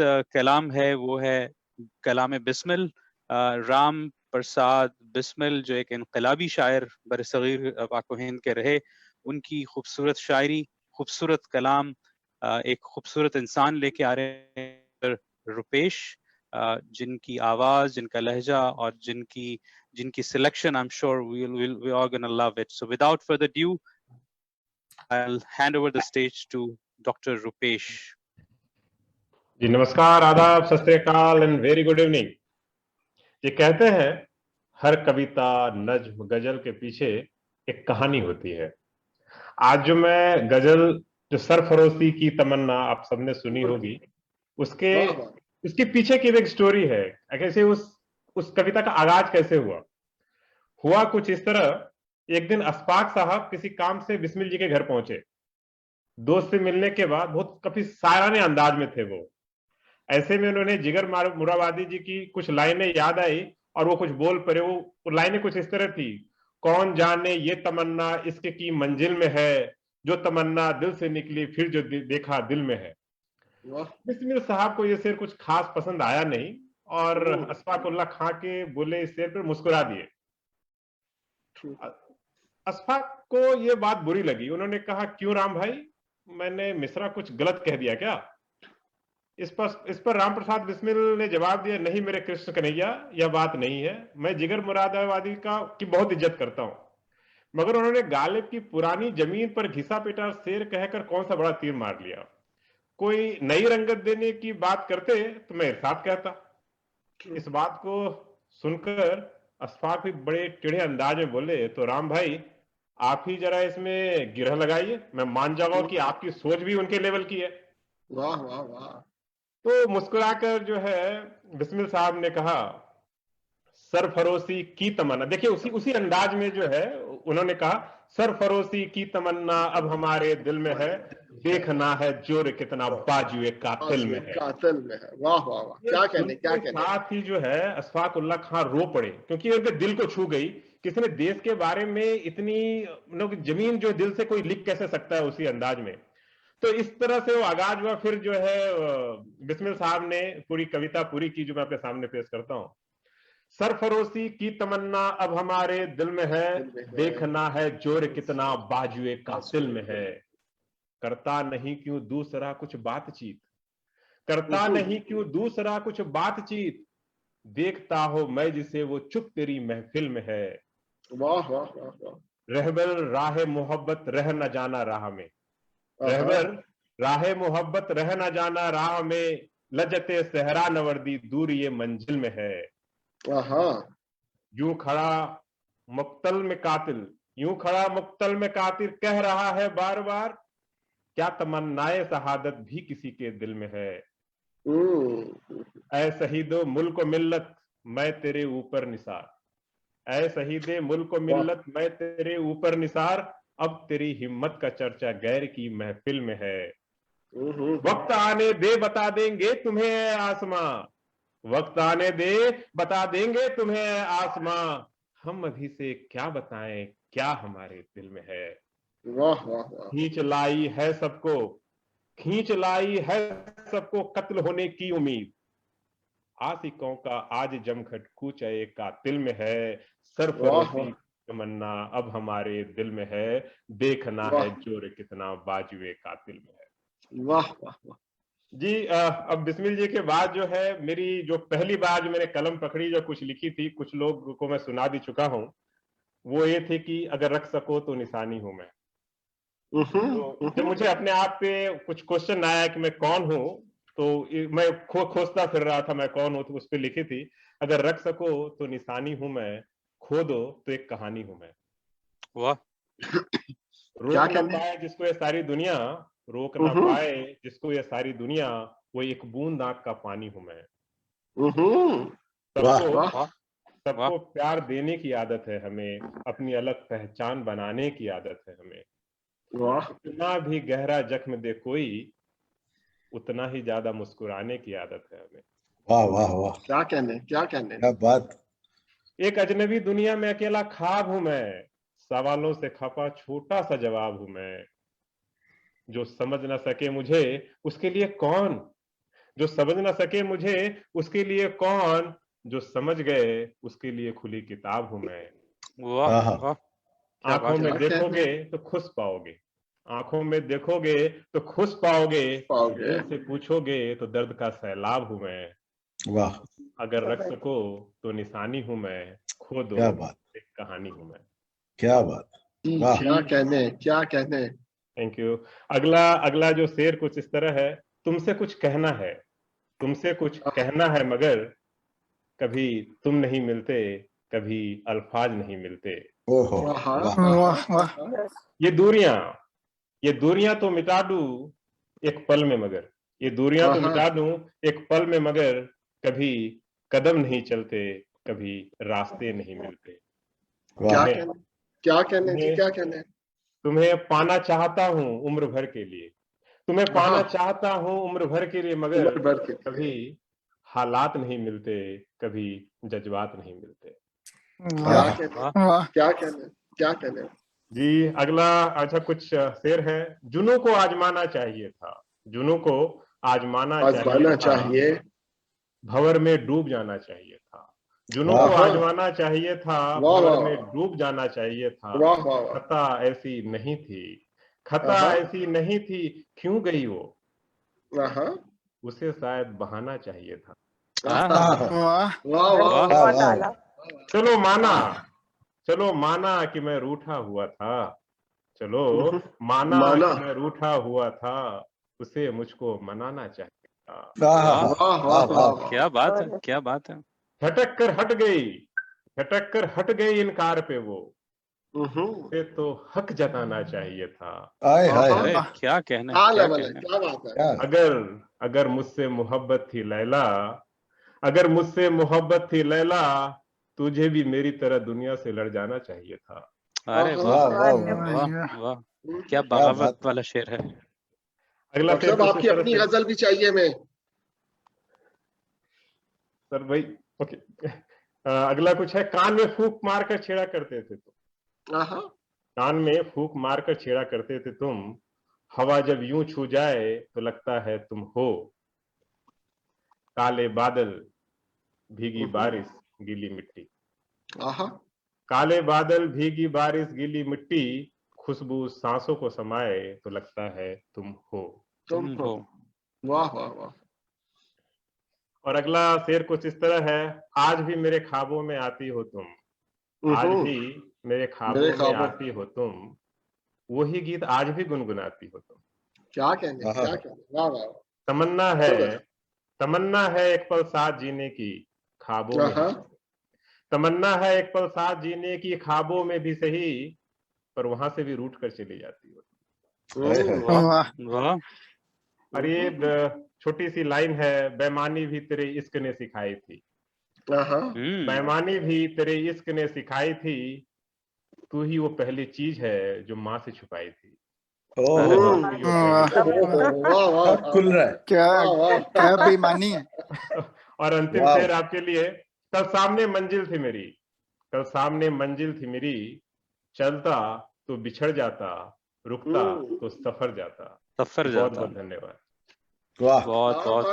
कलाम है वो है कलाम बिस्मिल। राम प्रसाद बिस्मिल जो एक इनकलाबी शायर बरसगीर पाक व हिंद के रहे, उनकी खूबसूरत शायरी, खूबसूरत कलाम, एक खूबसूरत इंसान लेके आ रहे हैं रुपेश, जिनकी आवाज़, जिनका लहजा और जिनकी selection, I am sure we are gonna love it. So without further due, I'll hand over the stage to Dr. Rupesh. Ji नमस्कार, आदाब, सत श्री अकाल एंड वेरी गुड इवनिंग। ये कहते हैं हर कविता, नज्म, गजल के पीछे एक कहानी होती है। आज जो मैं गजल, जो सरफरोशी की तमन्ना आप सबने सुनी होगी, उसके पीछे की एक स्टोरी है। कैसे उस कविता का आगाज कैसे हुआ कुछ इस तरह। एक दिन अशफाक साहब किसी काम से बिस्मिल जी के घर पहुंचे। दोस्त से मिलने के बाद बहुत काफी सायराने अंदाज में थे वो। ऐसे में उन्होंने जिगर मुराबादी जी की कुछ लाइनें याद आई और वो कुछ बोल पड़े। वो लाइनें कुछ इस तरह थी, कौन जाने ये तमन्ना इश्क की मंजिल में है, जो तमन्ना दिल से निकली फिर जो देखा दिल में है। बिस्मिल साहब को ये शेर कुछ खास पसंद आया नहीं और अशफाक उल्लाह खां के बोले इस शेर पर मुस्कुरा दिए। अशफाक को ये बात बुरी लगी। उन्होंने कहा, क्यों राम भाई, मैंने मिसरा कुछ गलत कह दिया क्या? इस पर राम प्रसाद बिस्मिल ने जवाब दिया, नहीं मेरे कृष्ण कन्हैया, यह बात नहीं है। मैं जिगर मुरादाबादी की बहुत इज्जत करता हूं, मगर उन्होंने गालिब की पुरानी जमीन पर घिसा पिटा शेर कहकर कौन सा बड़ा तीर मार लिया। कोई नई रंगत देने की बात करते तो मैं इरशाद कहता। इस बात को सुनकर अशफाक भी बड़े टेढ़े अंदाज में बोले, तो राम भाई आप ही जरा इसमें गिरह लगाइए, मैं मान जाऊंगा कि आपकी सोच भी उनके लेवल की है। वाह वाह वाह। तो मुस्कुराकर जो है बिस्मिल साहब ने कहा, सरफरोशी की तमन्ना। देखिए उसी अंदाज में जो है उन्होंने कहा, सरफरोशी की तमन्ना अब हमारे दिल में है, देखना है जोर कितना बाजुए कातिल में है। वाह वाह वाह, क्या कहने। साथ ही जो है अशफाक उल्लाह खां रो पड़े, क्योंकि उनके दिल को छू गई। किसी ने देश के बारे में इतनी जमीन जो दिल से कोई लिख कैसे सकता है उसी अंदाज में। तो इस तरह से वो आगाज हुआ। फिर जो है बिस्मिल साहब ने पूरी कविता पूरी की, जो मैं अपने सामने पेश करता हूं। सरफरोशी की तमन्ना अब हमारे दिल में है, देखना है जोर कितना बाजुए कातिल में है। करता नहीं क्यों दूसरा कुछ बातचीत, करता नहीं क्यों दूसरा कुछ बातचीत, देखता हो मैं जिसे वो चुप तेरी महफिल में है। वाह वाह वाह। रहबर राह मोहब्बत रह न जाना राह में, रहबर राह मोहब्बत रह न जाना राह में, लजते सहरा नवर्दी दूर ये मंजिल में है। यूं खड़ा मुक्तल में कातिल, यूं खड़ा मुक्तल में कातिल कह रहा है बार बार, क्या तमन्नाए शहादत भी किसी के दिल में है। ऐ शहीदो मुल्क मिल्लत मैं तेरे ऊपर निसार, ऐ शहीदे मुल्क मिल्लत मैं तेरे ऊपर निसार, अब तेरी हिम्मत का चर्चा गैर की महफिल में है। वक्त आने दे बता देंगे तुम्हें आसमां, वक्त आने दे बता देंगे तुम्हें आसमां, हम अभी से क्या बताएं क्या हमारे दिल में है। वाह वाह वाह। खींच लाई है सबको, खींच लाई है सबको कत्ल होने की उम्मीद, आशिकों का आज जमघट कूचे का दिल में है। सरफरोशी तमन्ना अब हमारे दिल में है, देखना है जोर कितना बाजुए कातिल में है। वाह वाह वाह जी। अब बिस्मिल जी के बाद जो है मेरी जो पहली बार जो मैंने कलम पकड़ी, जो कुछ लिखी थी, कुछ लोग को मैं सुना भी चुका हूं, वो ये थी कि अगर रख सको तो निशानी हूं मैं। तो जब मुझे अपने आप पे कुछ क्वेश्चन आया कि मैं कौन हूं, तो मैं खोजता फिर रहा था मैं कौन हूं, तो उस पर लिखी थी, अगर रख सको तो निशानी हूं मैं, खो दो तो एक कहानी हूं मैं। वाह। रोक ना पाए जिसको ये सारी दुनिया, रोक ना पाए जिसको ये सारी दुनिया, वो एक बूंद आंख का पानी हूं मैं। सबको प्यार देने की आदत है हमें, अपनी अलग पहचान बनाने की आदत है हमें। जितना भी गहरा जख्म दे कोई, उतना ही ज्यादा मुस्कुराने की आदत है हमें। वाह वाह वाह, क्या कहने क्या बात। एक अजनबी दुनिया में अकेला ख्वाब हूं मैं, सवालों से खफा छोटा सा जवाब हूं मैं। जो समझ ना सके मुझे उसके लिए कौन, जो समझ ना सके मुझे उसके लिए कौन, जो समझ गए उसके लिए खुली किताब हूं मैं। वाह वाह, क्या आंखों बात में है। देखोगे तो खुश पाओगे, आंखों में देखोगे तो खुश पाओगे, दिल से पूछोगे तो दर्द का सैलाब हूं मैं। वाह, अगर रख सको तो निशानी हूं मैं, खो दो क्या बात, एक कहानी हूं मैं। क्या बात, वाह, क्या कहने। Thank you. अगला अगला जो शेर कुछ इस तरह है, तुमसे कुछ कहना है, तुमसे कुछ कहना है, मगर कभी तुम नहीं मिलते, कभी अल्फाज नहीं मिलते। ओहो, वाह वाह, ये दूरियां तो मिटा दूं एक पल में, मगर ये दूरियां तो मिटा दूं एक पल में, मगर कभी कदम नहीं चलते, कभी रास्ते नहीं मिलते। क्या कहने। तुम्हें पाना चाहता हूं उम्र भर के लिए, तुम्हें पाना चाहता हूं उम्र भर के लिए, मगर कभी हालात नहीं मिलते, कभी जज्बात नहीं मिलते। क्या कहने। जी अगला अच्छा कुछ शेर है। जुनू को आजमाना चाहिए था, जुनू को आजमाना चाहिए, भंवर में डूब जाना चाहिए था। जुनू को आजमाना चाहिए था, भंवर में डूब जाना चाहिए था। खता ऐसी नहीं थी, खता ऐसी नहीं थी, क्यों गई वो, उसे शायद बहाना चाहिए था। चलो माना, चलो माना कि मैं रूठा हुआ था, चलो माना कि मैं रूठा हुआ था, उसे मुझको मनाना चाहिए था। क्या बात है, क्या बात है। झटक कर हट गई, झटक कर हट गई इनकार पे वो, उसे तो हक जताना चाहिए था। क्या कहना है, क्या कहना है। अगर अगर मुझसे मोहब्बत थी लैला, अगर मुझसे मोहब्बत थी लैला, तुझे भी मेरी तरह दुनिया से लड़ जाना चाहिए था। अरे वाह वाह वाह, क्या बगावत वाला शेर है। अगला शेर आपकी अपनी गजल भी चाहिए मैं सर भाई। ओके, अगला कुछ है। कान में फूंक मारकर छेड़ा करते थे तुम, कान में फूंक मारकर छेड़ा करते थे तुम, हवा जब यूं छू जाए तो लगता है तुम हो। काले बादल भीगी बारिश गीली मिट्टी, काले बादल भीगी बारिश गीली मिट्टी, खुशबू सांसों को समाए तो लगता है तुम हो। वाह वाह वाह। और अगला शेर कुछ इस तरह है। आज भी मेरे ख्वाबों में आती हो तुम, आज भी मेरे ख्वाबों में आती हो तुम, वही गीत आज भी गुनगुनाती हो तुम। क्या कहने। वाह वाह। तमन्ना है, तमन्ना है एक पल साथ जीने की, ख्वाबों में तमन्ना है एक पल साथ जीने की, ख्वाबों में भी सही, पर वहां से भी रूठ कर चली जाती हो। और ये छोटी सी लाइन है। बेईमानी भी तेरे इश्क ने सिखाई थी, बेईमानी भी तेरे इश्क ने सिखाई थी, तू ही वो पहली चीज है जो माँ से छुपाई थी। खुल रहा है, क्या बेईमानी है। और अंतिम शेर आपके लिए। कल सामने मंजिल थी मेरी, कल सामने मंजिल थी मेरी, चलता तो बिछड़ जाता, रुकता तो सफर जाता। बहुत बहुत धन्यवाद। बहुत बहुत